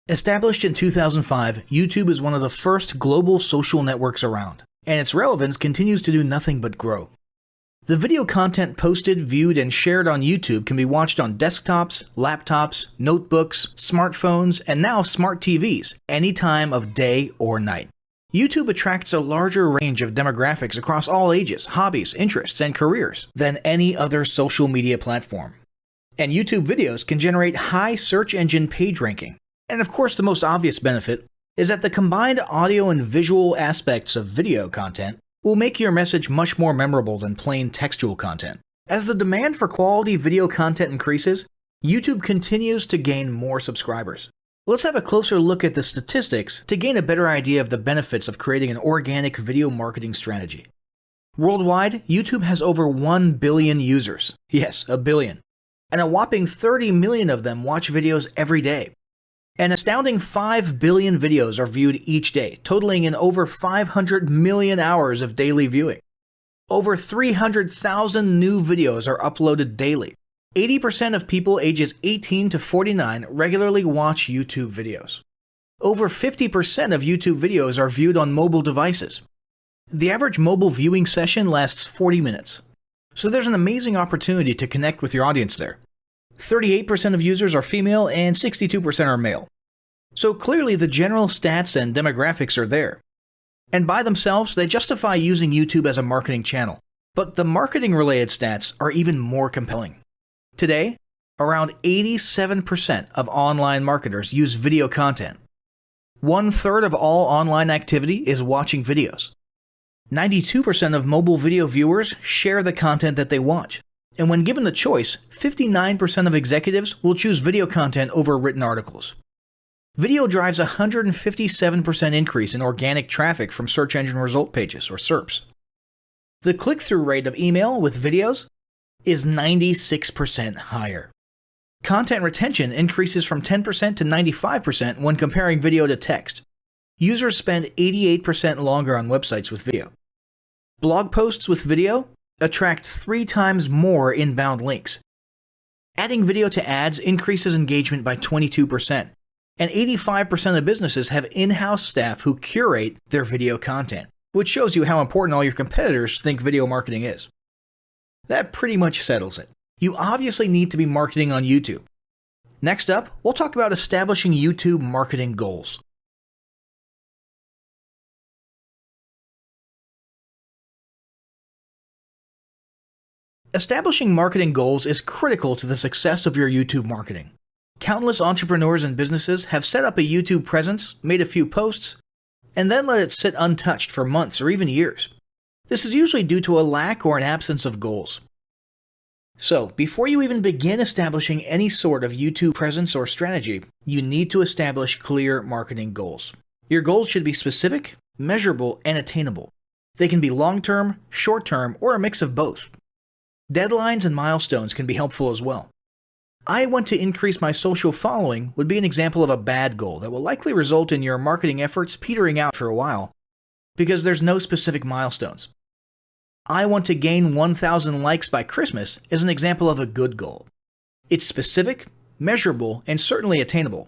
Established in 2005, YouTube is one of the first global social networks around, and its relevance continues to do nothing but grow. The video content posted, viewed, and shared on YouTube can be watched on desktops, laptops, notebooks, smartphones, and now smart TVs, any time of day or night. YouTube attracts a larger range of demographics across all ages, hobbies, interests, and careers than any other social media platform. And YouTube videos can generate high search engine page ranking. And of course, the most obvious benefit is that the combined audio and visual aspects of video content will make your message much more memorable than plain textual content. As the demand for quality video content increases, YouTube continues to gain more subscribers. Let's have a closer look at the statistics to gain a better idea of the benefits of creating an organic video marketing strategy. Worldwide, YouTube has over 1 billion users. Yes, a billion. And a whopping 30 million of them watch videos every day. An astounding 5 billion videos are viewed each day, totaling in over 500 million hours of daily viewing. Over 300,000 new videos are uploaded daily. 80% of people ages 18 to 49 regularly watch YouTube videos. Over 50% of YouTube videos are viewed on mobile devices. The average mobile viewing session lasts 40 minutes. So there's an amazing opportunity to connect with your audience there. 38% of users are female and 62% are male. So clearly the general stats and demographics are there. And by themselves, they justify using YouTube as a marketing channel. But the marketing-related stats are even more compelling. Today, around 87% of online marketers use video content. 1/3 of all online activity is watching videos. 92% of mobile video viewers share the content that they watch. And when given the choice, 59% of executives will choose video content over written articles. Video drives a 157% increase in organic traffic from search engine result pages, or SERPs. The click-through rate of email with videos is 96% higher. Content retention increases from 10% to 95% when comparing video to text. Users spend 88% longer on websites with video. Blog posts with video attract 3 times more inbound links. Adding video to ads increases engagement by 22%, and 85% of businesses have in-house staff who curate their video content, which shows you how important all your competitors think video marketing is. That pretty much settles it. You obviously need to be marketing on YouTube. Next up, we'll talk about establishing YouTube marketing goals. Establishing marketing goals is critical to the success of your YouTube marketing. Countless entrepreneurs and businesses have set up a YouTube presence, made a few posts, and then let it sit untouched for months or even years. This is usually due to a lack or an absence of goals. So, before you even begin establishing any sort of YouTube presence or strategy, you need to establish clear marketing goals. Your goals should be specific, measurable, and attainable. They can be long-term, short-term, or a mix of both. Deadlines and milestones can be helpful as well. I want to increase my social following would be an example of a bad goal that will likely result in your marketing efforts petering out for a while because there's no specific milestones. I want to gain 1,000 likes by Christmas is an example of a good goal. It's specific, measurable, and certainly attainable.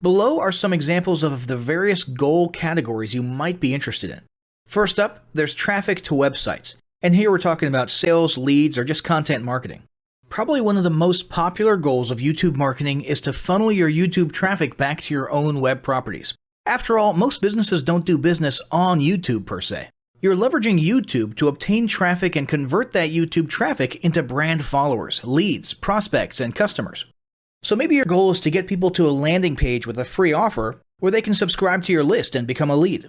Below are some examples of the various goal categories you might be interested in. First up, there's traffic to websites. And here we're talking about sales, leads, or just content marketing. Probably one of the most popular goals of YouTube marketing is to funnel your YouTube traffic back to your own web properties. After all, most businesses don't do business on YouTube per se. You're leveraging YouTube to obtain traffic and convert that YouTube traffic into brand followers, leads, prospects, and customers. So maybe your goal is to get people to a landing page with a free offer where they can subscribe to your list and become a lead.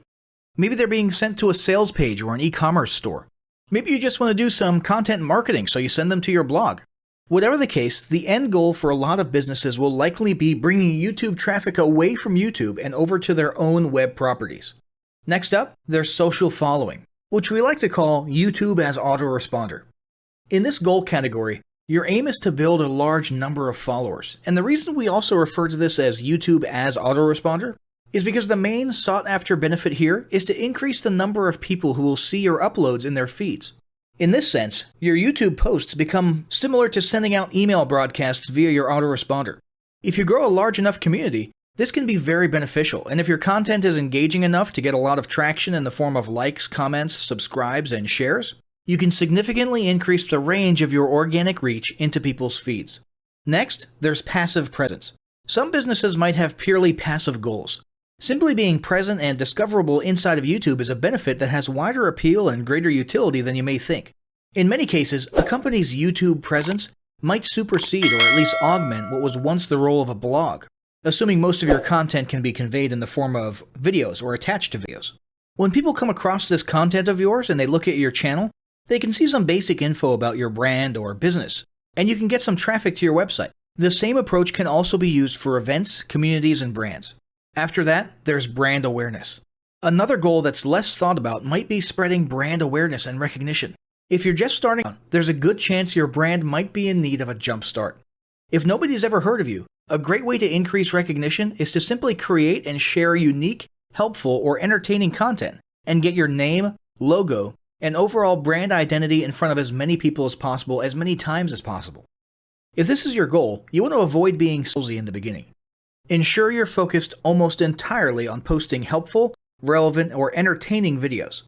Maybe they're being sent to a sales page or an e-commerce store. Maybe you just want to do some content marketing, so you send them to your blog. Whatever the case, the end goal for a lot of businesses will likely be bringing YouTube traffic away from YouTube and over to their own web properties. Next up, there's social following, which we like to call YouTube as autoresponder. In this goal category, your aim is to build a large number of followers, and the reason we also refer to this as YouTube as autoresponder is because the main sought-after benefit here is to increase the number of people who will see your uploads in their feeds. In this sense, your YouTube posts become similar to sending out email broadcasts via your autoresponder. If you grow a large enough community, This can be very beneficial, and if your content is engaging enough to get a lot of traction in the form of likes, comments, subscribes, and shares, you can significantly increase the range of your organic reach into people's feeds. Next, there's passive presence. Some businesses might have purely passive goals. Simply being present and discoverable inside of YouTube is a benefit that has wider appeal and greater utility than you may think. In many cases, a company's YouTube presence might supersede or at least augment what was once the role of a blog, assuming most of your content can be conveyed in the form of videos or attached to videos. When people come across this content of yours and they look at your channel, they can see some basic info about your brand or business, and you can get some traffic to your website. The same approach can also be used for events, communities, and brands. After that, there's brand awareness. Another goal that's less thought about might be spreading brand awareness and recognition. If you're just starting out, there's a good chance your brand might be in need of a jump start. If nobody's ever heard of you, a great way to increase recognition is to simply create and share unique, helpful, or entertaining content and get your name, logo, and overall brand identity in front of as many people as possible as many times as possible. If this is your goal, you want to avoid being salesy in the beginning. Ensure you're focused almost entirely on posting helpful, relevant, or entertaining videos.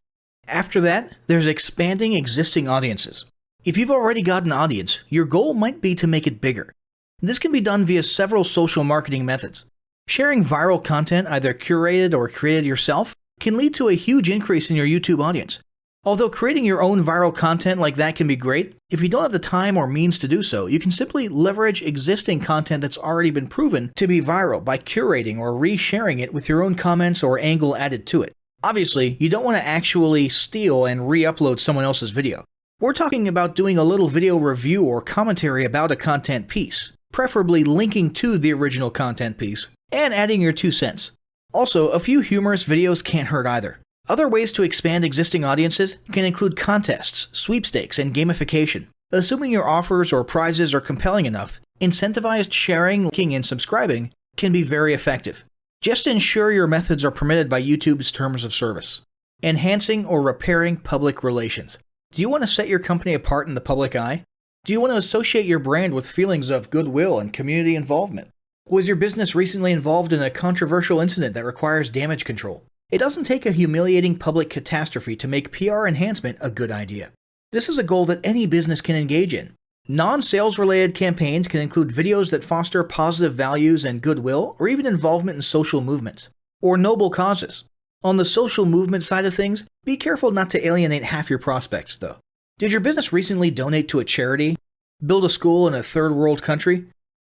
After that, there's expanding existing audiences. If you've already got an audience, your goal might be to make it bigger. This can be done via several social marketing methods. Sharing viral content, either curated or created yourself, can lead to a huge increase in your YouTube audience. Although creating your own viral content like that can be great, if you don't have the time or means to do so, you can simply leverage existing content that's already been proven to be viral by curating or resharing it with your own comments or angle added to it. Obviously, you don't want to actually steal and re-upload someone else's video. We're talking about doing a little video review or commentary about a content piece, preferably linking to the original content piece, and adding your 2 cents. Also, a few humorous videos can't hurt either. Other ways to expand existing audiences can include contests, sweepstakes, and gamification. Assuming your offers or prizes are compelling enough, incentivized sharing, liking, and subscribing can be very effective. Just ensure your methods are permitted by YouTube's terms of service. Enhancing or repairing public relations. Do you want to set your company apart in the public eye? Do you want to associate your brand with feelings of goodwill and community involvement? Was your business recently involved in a controversial incident that requires damage control? It doesn't take a humiliating public catastrophe to make PR enhancement a good idea. This is a goal that any business can engage in. Non-sales related campaigns can include videos that foster positive values and goodwill, or even involvement in social movements, or noble causes. On the social movement side of things, be careful not to alienate half your prospects, though. Did your business recently donate to a charity? Build a school in a third world country?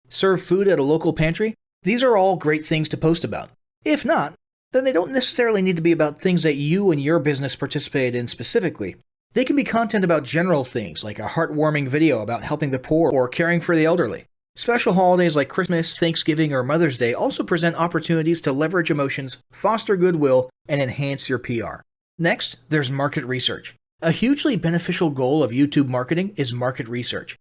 Serve food at a local pantry? These are all great things to post about. If not, then they don't necessarily need to be about things that you and your business participated in specifically. They can be content about general things, like a heartwarming video about helping the poor or caring for the elderly. Special holidays like Christmas, Thanksgiving, or Mother's Day also present opportunities to leverage emotions, foster goodwill, and enhance your PR. Next, there's market research. A hugely beneficial goal of YouTube marketing is market research.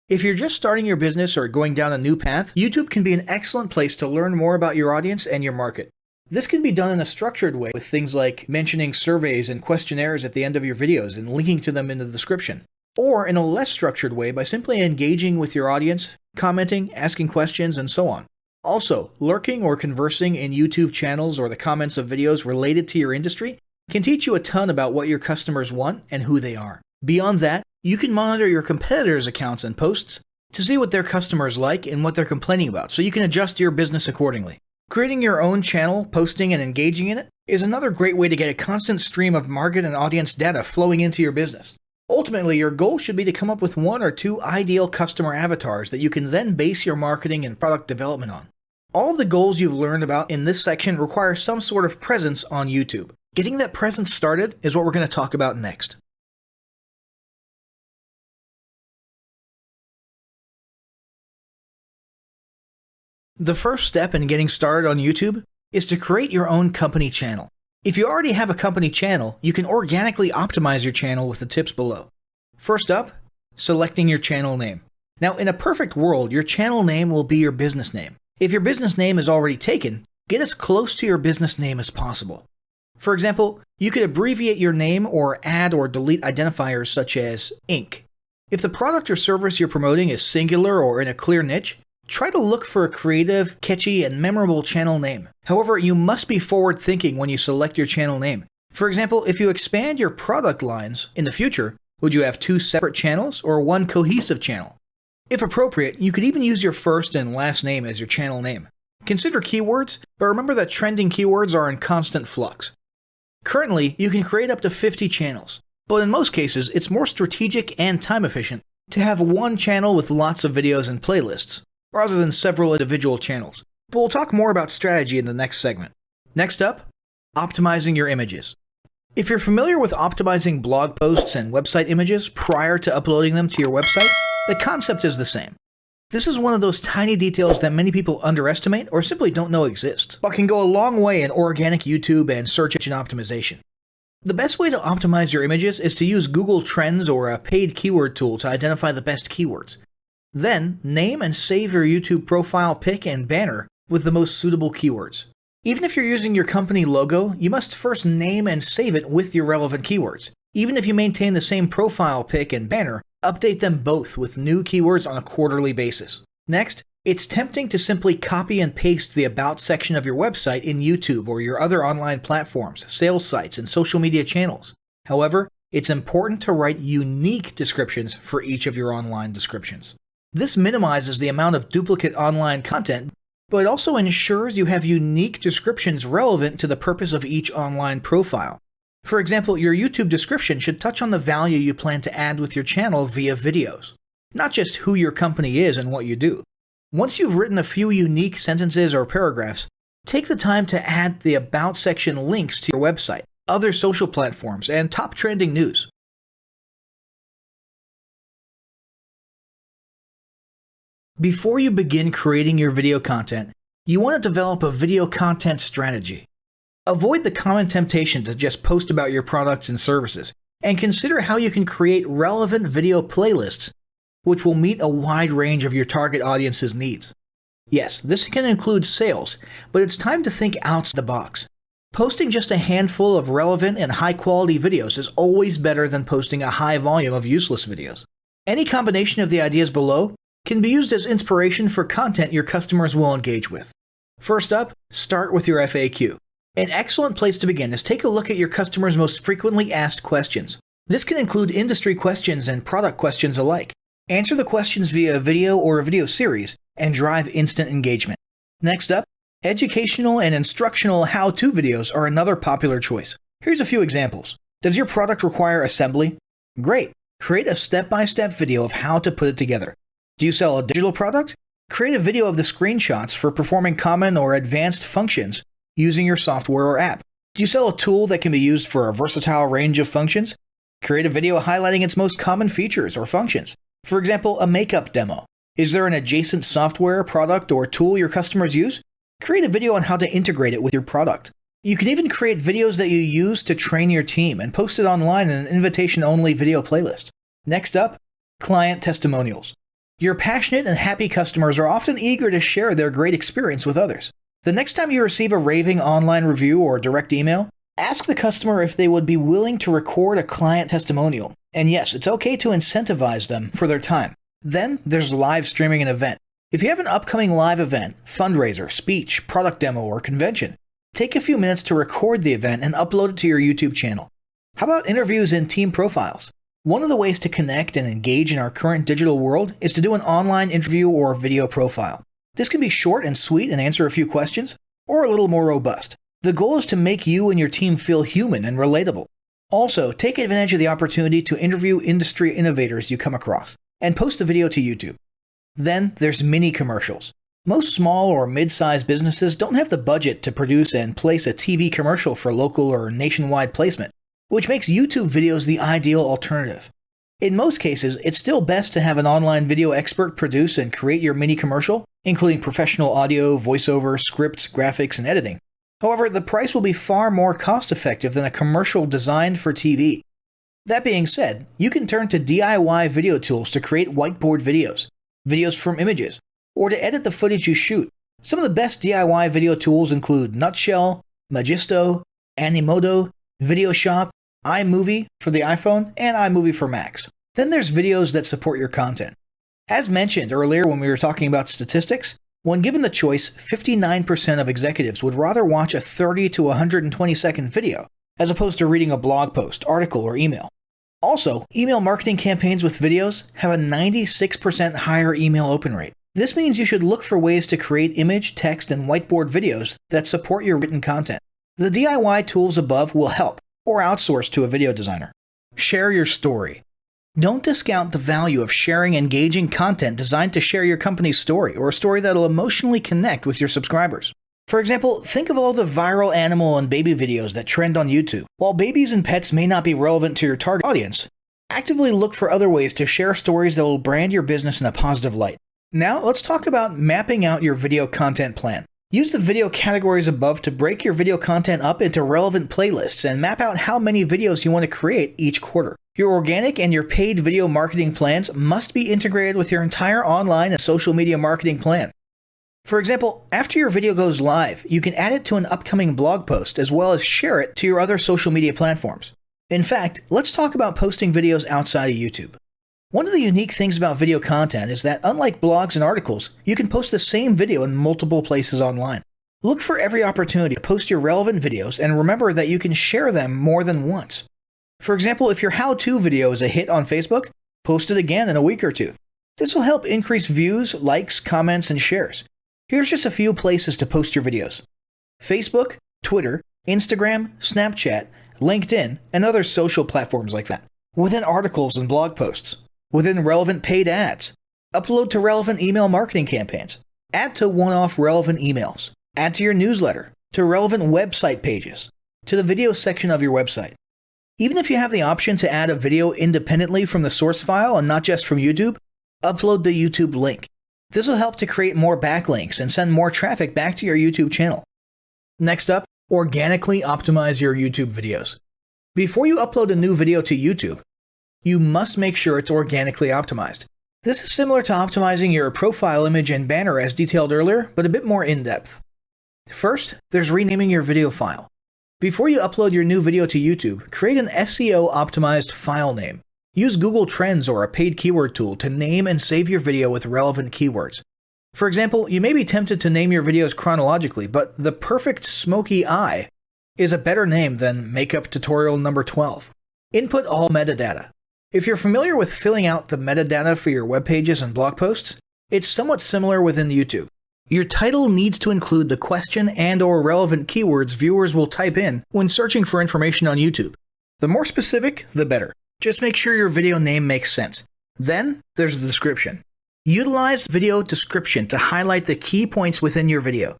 If you're just starting your business or going down a new path, YouTube can be an excellent place to learn more about your audience and your market. This can be done in a structured way with things like mentioning surveys and questionnaires at the end of your videos and linking to them in the description. Or in a less structured way by simply engaging with your audience, commenting, asking questions, and so on. Also, lurking or conversing in YouTube channels or the comments of videos related to your industry can teach you a ton about what your customers want and who they are. Beyond that, you can monitor your competitors' accounts and posts to see what their customers like and what they're complaining about, so you can adjust your business accordingly. Creating your own channel, posting, and engaging in it is another great way to get a constant stream of market and audience data flowing into your business. Ultimately, your goal should be to come up with 1 or 2 ideal customer avatars that you can then base your marketing and product development on. All of the goals you've learned about in this section require some sort of presence on YouTube. Getting that presence started is what we're going to talk about next. The first step in getting started on YouTube is to create your own company channel. If you already have a company channel, you can organically optimize your channel with the tips below. First up, selecting your channel name. Now, in a perfect world, your channel name will be your business name. If your business name is already taken, get as close to your business name as possible. For example, you could abbreviate your name or add or delete identifiers such as Inc. If the product or service you're promoting is singular or in a clear niche, Try to look for a creative, catchy, and memorable channel name. However, you must be forward-thinking when you select your channel name. For example, if you expand your product lines in the future, would you have 2 separate channels or one cohesive channel? If appropriate, you could even use your first and last name as your channel name. Consider keywords, but remember that trending keywords are in constant flux. Currently, you can create up to 50 channels, but in most cases, it's more strategic and time efficient to have one channel with lots of videos and playlists, rather than several individual channels. But we'll talk more about strategy in the next segment. Next up, optimizing your images. If you're familiar with optimizing blog posts and website images prior to uploading them to your website, the concept is the same. This is one of those tiny details that many people underestimate or simply don't know exist, but can go a long way in organic YouTube and search engine optimization. The best way to optimize your images is to use Google Trends or a paid keyword tool to identify the best keywords. Then, name and save your YouTube profile pic and banner with the most suitable keywords. Even if you're using your company logo, you must first name and save it with your relevant keywords. Even if you maintain the same profile pic and banner, update them both with new keywords on a quarterly basis. Next, it's tempting to simply copy and paste the About section of your website in YouTube or your other online platforms, sales sites, and social media channels. However, it's important to write unique descriptions for each of your online descriptions. This minimizes the amount of duplicate online content, but it also ensures you have unique descriptions relevant to the purpose of each online profile. For example, your YouTube description should touch on the value you plan to add with your channel via videos, not just who your company is and what you do. Once you've written a few unique sentences or paragraphs, take the time to add the About section links to your website, other social platforms, and top trending news. Before you begin creating your video content, you want to develop a video content strategy. Avoid the common temptation to just post about your products and services, and consider how you can create relevant video playlists which will meet a wide range of your target audience's needs. Yes, this can include sales, but it's time to think outside the box. Posting just a handful of relevant and high-quality videos is always better than posting a high volume of useless videos. Any combination of the ideas below can be used as inspiration for content your customers will engage with. First up, start with your FAQ. An excellent place to begin is take a look at your customers' most frequently asked questions. This can include industry questions and product questions alike. Answer the questions via a video or a video series and drive instant engagement. Next up, educational and instructional how-to videos are another popular choice. Here's a few examples. Does your product require assembly? Great! Create a step-by-step video of how to put it together. Do you sell a digital product? Create a video of the screenshots for performing common or advanced functions using your software or app. Do you sell a tool that can be used for a versatile range of functions? Create a video highlighting its most common features or functions. For example, a makeup demo. Is there an adjacent software, product, or tool your customers use? Create a video on how to integrate it with your product. You can even create videos that you use to train your team and post it online in an invitation-only video playlist. Next up, client testimonials. Your passionate and happy customers are often eager to share their great experience with others. The next time you receive a raving online review or direct email, ask the customer if they would be willing to record a client testimonial. And yes, it's okay to incentivize them for their time. Then there's live streaming an event. If you have an upcoming live event, fundraiser, speech, product demo, or convention, take a few minutes to record the event and upload it to your YouTube channel. How about interviews and team profiles? One of the ways to connect and engage in our current digital world is to do an online interview or video profile. This can be short and sweet and answer a few questions, or a little more robust. The goal is to make you and your team feel human and relatable. Also, take advantage of the opportunity to interview industry innovators you come across, and post a video to YouTube. Then there's mini commercials. Most small or mid-sized businesses don't have the budget to produce and place a TV commercial for local or nationwide placement, which makes YouTube videos the ideal alternative. In most cases, it's still best to have an online video expert produce and create your mini commercial, including professional audio, voiceover, scripts, graphics, and editing. However, the price will be far more cost-effective than a commercial designed for TV. That being said, you can turn to DIY video tools to create whiteboard videos, videos from images, or to edit the footage you shoot. Some of the best DIY video tools include Nutshell, Magisto, Animoto, VideoShop, iMovie for the iPhone, and iMovie for Macs. Then there's videos that support your content. As mentioned earlier when we were talking about statistics, when given the choice, 59% of executives would rather watch a 30 to 120 second video as opposed to reading a blog post, article, or email. Also, email marketing campaigns with videos have a 96% higher email open rate. This means you should look for ways to create image, text, and whiteboard videos that support your written content. The DIY tools above will help, or outsource to a video designer. Share your story. Don't discount the value of sharing engaging content designed to share your company's story or a story that'll emotionally connect with your subscribers. For example, think of all the viral animal and baby videos that trend on YouTube. While babies and pets may not be relevant to your target audience, actively look for other ways to share stories that will brand your business in a positive light. Now, let's talk about mapping out your video content plan. Use the video categories above to break your video content up into relevant playlists and map out how many videos you want to create each quarter. Your organic and your paid video marketing plans must be integrated with your entire online and social media marketing plan. For example, after your video goes live, you can add it to an upcoming blog post as well as share it to your other social media platforms. In fact, let's talk about posting videos outside of YouTube. One of the unique things about video content is that unlike blogs and articles, you can post the same video in multiple places online. Look for every opportunity to post your relevant videos and remember that you can share them more than once. For example, if your how-to video is a hit on Facebook, post it again in a week or two. This will help increase views, likes, comments, and shares. Here's just a few places to post your videos: Facebook, Twitter, Instagram, Snapchat, LinkedIn, and other social platforms like that. Within articles and blog posts. Within relevant paid ads. Upload to relevant email marketing campaigns. Add to one-off relevant emails. Add to your newsletter. To relevant website pages. To the video section of your website. Even if you have the option to add a video independently from the source file and not just from YouTube, upload the YouTube link. This will help to create more backlinks and send more traffic back to your YouTube channel. Next up, organically optimize your YouTube videos. Before you upload a new video to YouTube, you must make sure it's organically optimized. This is similar to optimizing your profile image and banner as detailed earlier, but a bit more in-depth. First, there's renaming your video file. Before you upload your new video to YouTube, create an SEO-optimized file name. Use Google Trends or a paid keyword tool to name and save your video with relevant keywords. For example, you may be tempted to name your videos chronologically, but the perfect smoky eye is a better name than makeup tutorial number 12. Input all metadata. If you're familiar with filling out the metadata for your web pages and blog posts, it's somewhat similar within YouTube. Your title needs to include the question and/or relevant keywords viewers will type in when searching for information on YouTube. The more specific, the better. Just make sure your video name makes sense. Then, there's the description. Utilize video description to highlight the key points within your video.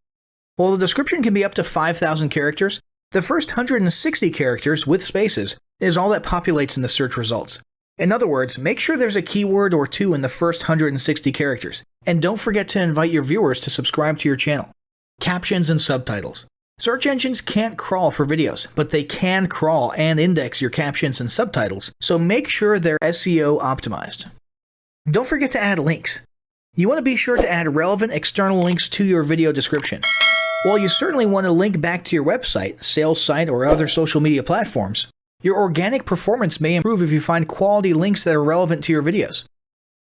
While the description can be up to 5,000 characters, the first 160 characters with spaces is all that populates in the search results. In other words, make sure there's a keyword or two in the first 160 characters, and don't forget to invite your viewers to subscribe to your channel. Captions and subtitles. Search engines can't crawl for videos, but they can crawl and index your captions and subtitles, so make sure they're SEO optimized. Don't forget to add links. You want to be sure to add relevant external links to your video description. While you certainly want to link back to your website, sales site, or other social media platforms, your organic performance may improve if you find quality links that are relevant to your videos.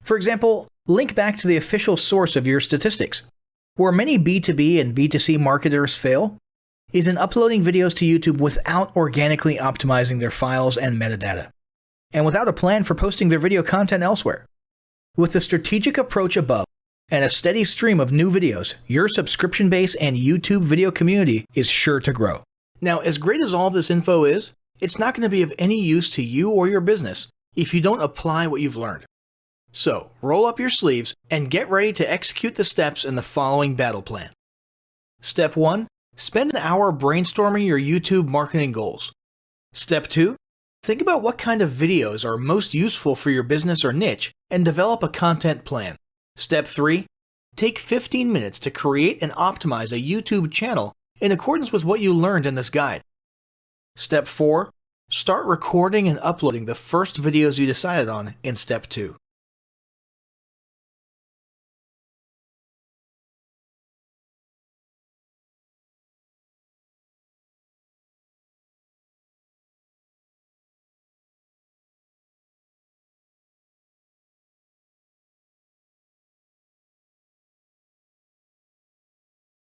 For example, link back to the official source of your statistics. Where many B2B and B2C marketers fail is in uploading videos to YouTube without organically optimizing their files and metadata, and without a plan for posting their video content elsewhere. With the strategic approach above and a steady stream of new videos, your subscription base and YouTube video community is sure to grow. Now, as great as all this info is, it's not going to be of any use to you or your business if you don't apply what you've learned. So, roll up your sleeves and get ready to execute the steps in the following battle plan. Step 1. Spend an hour brainstorming your YouTube marketing goals. Step 2. Think about what kind of videos are most useful for your business or niche and develop a content plan. Step 3. Take 15 minutes to create and optimize a YouTube channel in accordance with what you learned in this guide. Step 4. Start recording and uploading the first videos you decided on in Step 2.